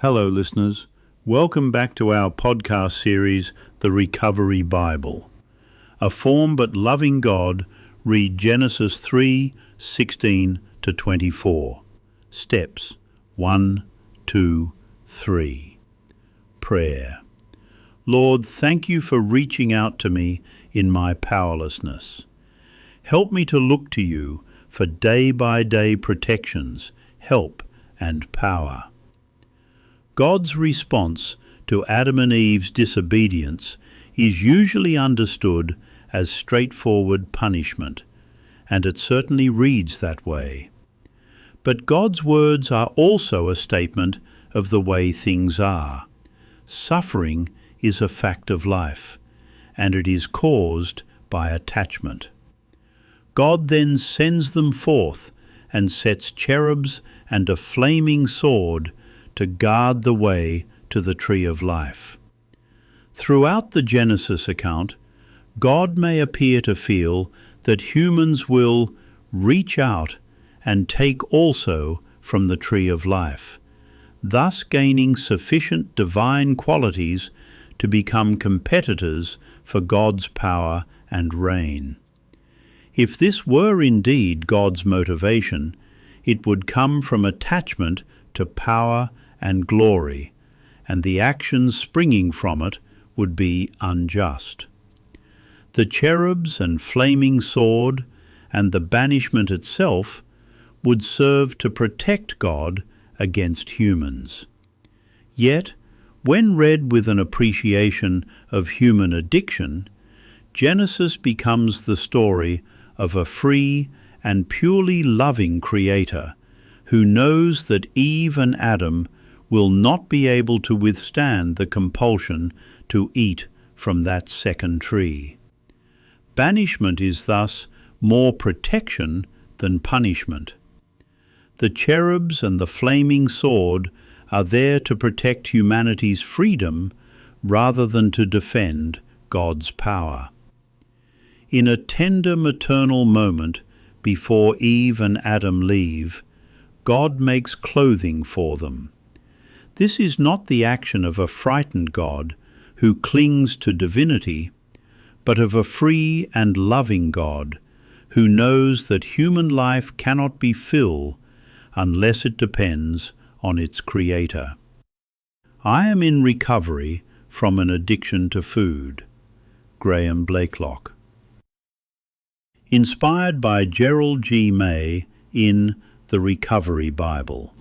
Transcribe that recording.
Hello, listeners. Welcome back to our podcast series, The Recovery Bible. A form but loving God, read Genesis 3:16 to 24. Steps 1, 2, 3. Prayer. Lord, thank you for reaching out to me in my powerlessness. Help me to look to you for day-by-day protections, help, and power. God's response to Adam and Eve's disobedience is usually understood as straightforward punishment, and it certainly reads that way. But God's words are also a statement of the way things are. Suffering is a fact of life, and it is caused by attachment. God then sends them forth and sets cherubs and a flaming sword to guard the way to the tree of life. Throughout the Genesis account, God may appear to feel that humans will reach out and take also from the tree of life, thus gaining sufficient divine qualities to become competitors for God's power and reign. If this were indeed God's motivation, it would come from attachment to power and glory, and the actions springing from it would be unjust. The cherubs and flaming sword and the banishment itself would serve to protect God against humans. Yet, when read with an appreciation of human addiction, Genesis becomes the story of a free and purely loving Creator who knows that Eve and Adam will not be able to withstand the compulsion to eat from that second tree. Banishment is thus more protection than punishment. The cherubs and the flaming sword are there to protect humanity's freedom rather than to defend God's power. In a tender maternal moment before Eve and Adam leave, God makes clothing for them. This is not the action of a frightened God who clings to divinity, but of a free and loving God who knows that human life cannot be full unless it depends on its Creator. I am in recovery from an addiction to food. Graham Blakelock. Inspired by Gerald G. May in The Recovery Bible.